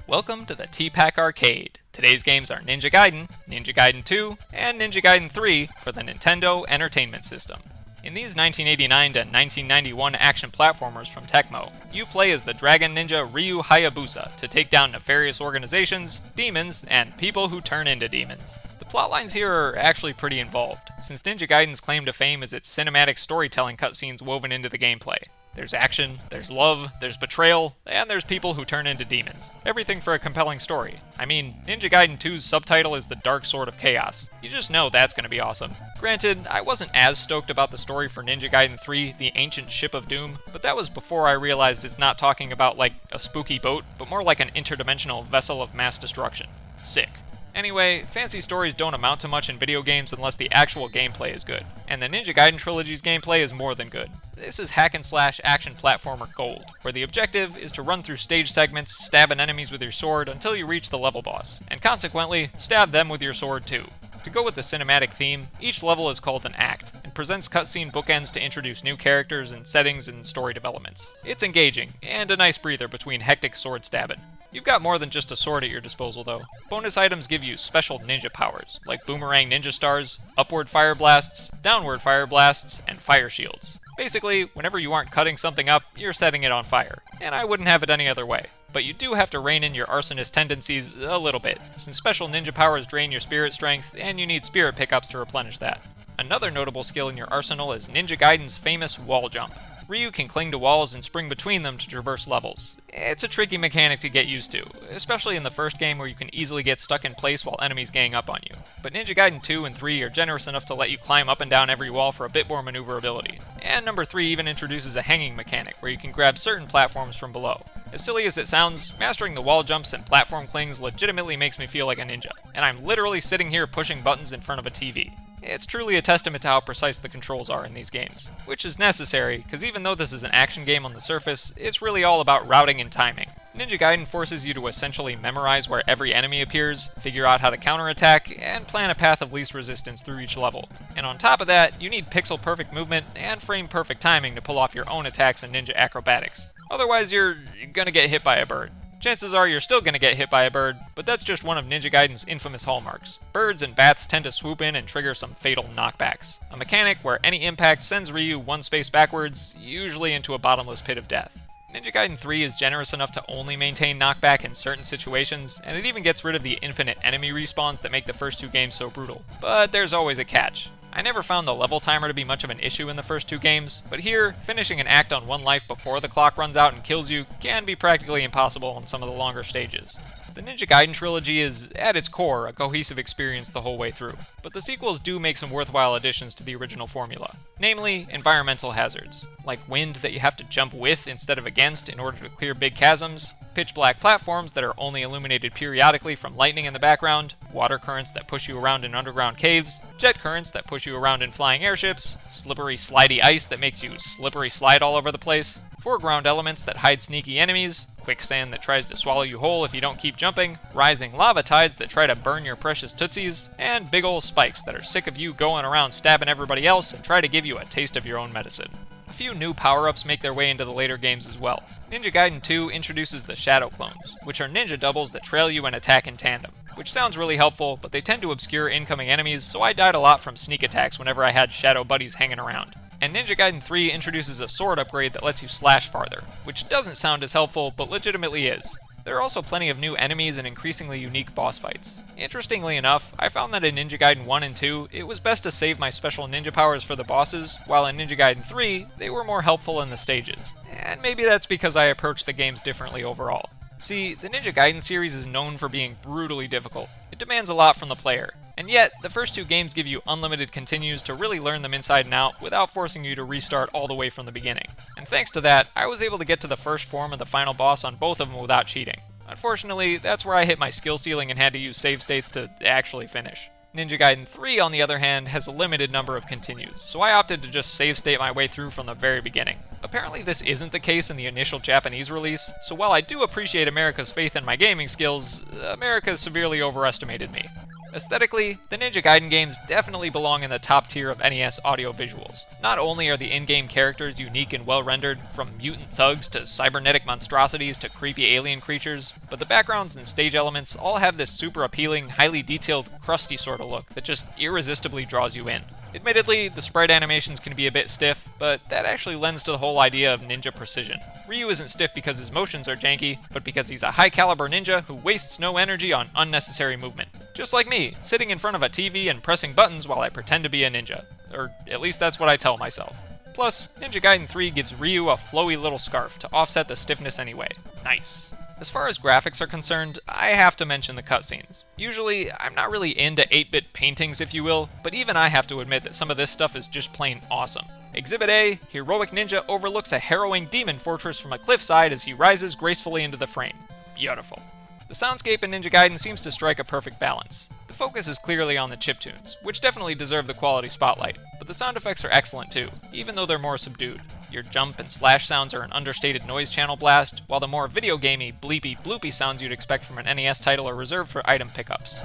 Welcome to the T-Pac Arcade. Today's games are Ninja Gaiden, Ninja Gaiden II, and Ninja Gaiden III for the Nintendo Entertainment System. In these 1989 to 1991 action platformers from Tecmo, you play as the dragon ninja Ryu Hayabusa to take down nefarious organizations, demons, and people who turn into demons. The plotlines here are actually pretty involved, since Ninja Gaiden's claim to fame is its cinematic storytelling cutscenes woven into the gameplay. There's action, there's love, there's betrayal, and there's people who turn into demons. Everything for a compelling story. I mean, Ninja Gaiden 2's subtitle is the Dark Sword of Chaos. You just know that's gonna be awesome. Granted, I wasn't as stoked about the story for Ninja Gaiden 3, The Ancient Ship of Doom, but that was before I realized it's not talking about like a spooky boat, but more like an interdimensional vessel of mass destruction. Sick. Anyway, fancy stories don't amount to much in video games unless the actual gameplay is good, and the Ninja Gaiden trilogy's gameplay is more than good. This is hack and slash action platformer gold, where the objective is to run through stage segments, stabbing enemies with your sword until you reach the level boss, and consequently, stab them with your sword too. To go with the cinematic theme, each level is called an act, and presents cutscene bookends to introduce new characters and settings and story developments. It's engaging, and a nice breather between hectic sword stabbing. You've got more than just a sword at your disposal though. Bonus items give you special ninja powers, like boomerang ninja stars, upward fire blasts, downward fire blasts, and fire shields. Basically, whenever you aren't cutting something up, you're setting it on fire, and I wouldn't have it any other way. But you do have to rein in your arsonist tendencies a little bit, since special ninja powers drain your spirit strength, and you need spirit pickups to replenish that. Another notable skill in your arsenal is Ninja Gaiden's famous wall jump. Ryu can cling to walls and spring between them to traverse levels. It's a tricky mechanic to get used to, especially in the first game where you can easily get stuck in place while enemies gang up on you. But Ninja Gaiden 2 and 3 are generous enough to let you climb up and down every wall for a bit more maneuverability. And number 3 even introduces a hanging mechanic where you can grab certain platforms from below. As silly as it sounds, mastering the wall jumps and platform clings legitimately makes me feel like a ninja, and I'm literally sitting here pushing buttons in front of a TV. It's truly a testament to how precise the controls are in these games, which is necessary, because even though this is an action game on the surface, it's really all about routing and timing. Ninja Gaiden forces you to essentially memorize where every enemy appears, figure out how to counterattack, and plan a path of least resistance through each level. And on top of that, you need pixel-perfect movement and frame-perfect timing to pull off your own attacks and ninja acrobatics. Otherwise, you're gonna get hit by a bird. Chances are you're still gonna get hit by a bird, but that's just one of Ninja Gaiden's infamous hallmarks. Birds and bats tend to swoop in and trigger some fatal knockbacks, a mechanic where any impact sends Ryu one space backwards, usually into a bottomless pit of death. Ninja Gaiden 3 is generous enough to only maintain knockback in certain situations, and it even gets rid of the infinite enemy respawns that make the first two games so brutal. But there's always a catch. I never found the level timer to be much of an issue in the first two games, but here, finishing an act on one life before the clock runs out and kills you can be practically impossible on some of the longer stages. The Ninja Gaiden trilogy is, at its core, a cohesive experience the whole way through, but the sequels do make some worthwhile additions to the original formula, namely environmental hazards, like wind that you have to jump with instead of against in order to clear big chasms, pitch black platforms that are only illuminated periodically from lightning in the background, water currents that push you around in underground caves, jet currents that push you around in flying airships, slippery slidey ice that makes you slippery slide all over the place, foreground elements that hide sneaky enemies, quicksand that tries to swallow you whole if you don't keep jumping, rising lava tides that try to burn your precious tootsies, and big ol' spikes that are sick of you going around stabbing everybody else and try to give you a taste of your own medicine. A few new power-ups make their way into the later games as well. Ninja Gaiden 2 introduces the Shadow Clones, which are ninja doubles that trail you and attack in tandem, which sounds really helpful, but they tend to obscure incoming enemies, so I died a lot from sneak attacks whenever I had shadow buddies hanging around. And Ninja Gaiden 3 introduces a sword upgrade that lets you slash farther, which doesn't sound as helpful, but legitimately is. There are also plenty of new enemies and increasingly unique boss fights. Interestingly enough, I found that in Ninja Gaiden 1 and 2, it was best to save my special ninja powers for the bosses, while in Ninja Gaiden 3, they were more helpful in the stages. And maybe that's because I approached the games differently overall. See, the Ninja Gaiden series is known for being brutally difficult. It demands a lot from the player, and yet the first two games give you unlimited continues to really learn them inside and out without forcing you to restart all the way from the beginning. And thanks to that, I was able to get to the first form of the final boss on both of them without cheating. Unfortunately, that's where I hit my skill ceiling and had to use save states to actually finish. Ninja Gaiden 3, on the other hand, has a limited number of continues, so I opted to just save state my way through from the very beginning. Apparently this isn't the case in the initial Japanese release, so while I do appreciate America's faith in my gaming skills, America severely overestimated me. Aesthetically, the Ninja Gaiden games definitely belong in the top tier of NES audio visuals. Not only are the in-game characters unique and well-rendered, from mutant thugs to cybernetic monstrosities to creepy alien creatures, but the backgrounds and stage elements all have this super appealing, highly detailed, crusty sort of look that just irresistibly draws you in. Admittedly, the sprite animations can be a bit stiff, but that actually lends to the whole idea of ninja precision. Ryu isn't stiff because his motions are janky, but because he's a high-caliber ninja who wastes no energy on unnecessary movement. Just like me, sitting in front of a TV and pressing buttons while I pretend to be a ninja. Or at least that's what I tell myself. Plus, Ninja Gaiden 3 gives Ryu a flowy little scarf to offset the stiffness anyway. Nice. As far as graphics are concerned, I have to mention the cutscenes. Usually, I'm not really into 8-bit paintings, if you will, but even I have to admit that some of this stuff is just plain awesome. Exhibit A, Heroic Ninja overlooks a harrowing demon fortress from a cliffside as he rises gracefully into the frame. Beautiful. The soundscape in Ninja Gaiden seems to strike a perfect balance. The focus is clearly on the chiptunes, which definitely deserve the quality spotlight, but the sound effects are excellent too, even though they're more subdued. Your jump and slash sounds are an understated noise channel blast, while the more video gamey, bleepy, bloopy sounds you'd expect from an NES title are reserved for item pickups.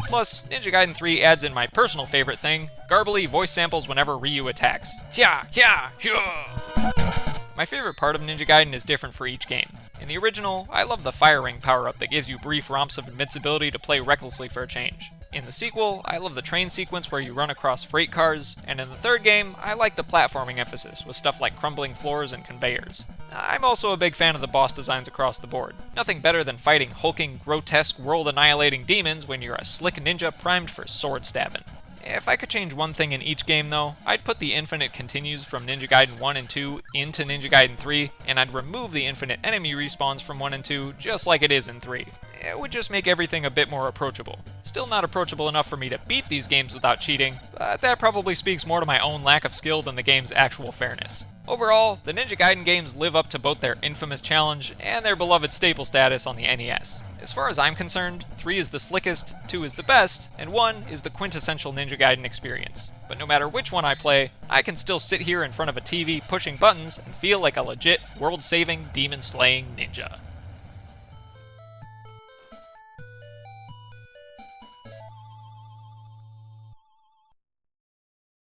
Plus, Ninja Gaiden 3 adds in my personal favorite thing, garbly voice samples whenever Ryu attacks. Hya, hya, hya! My favorite part of Ninja Gaiden is different for each game. In the original, I love the Fire Ring power-up that gives you brief romps of invincibility to play recklessly for a change. In the sequel, I love the train sequence where you run across freight cars, and in the third game, I like the platforming emphasis with stuff like crumbling floors and conveyors. I'm also a big fan of the boss designs across the board. Nothing better than fighting hulking, grotesque, world-annihilating demons when you're a slick ninja primed for sword stabbing. If I could change one thing in each game though, I'd put the infinite continues from Ninja Gaiden 1 and 2 into Ninja Gaiden 3, and I'd remove the infinite enemy respawns from 1 and 2 just like it is in 3. It would just make everything a bit more approachable. Still not approachable enough for me to beat these games without cheating, but that probably speaks more to my own lack of skill than the game's actual fairness. Overall, the Ninja Gaiden games live up to both their infamous challenge and their beloved staple status on the NES. As far as I'm concerned, 3 is the slickest, 2 is the best, and 1 is the quintessential Ninja Gaiden experience. But no matter which one I play, I can still sit here in front of a TV pushing buttons and feel like a legit, world-saving, demon-slaying ninja.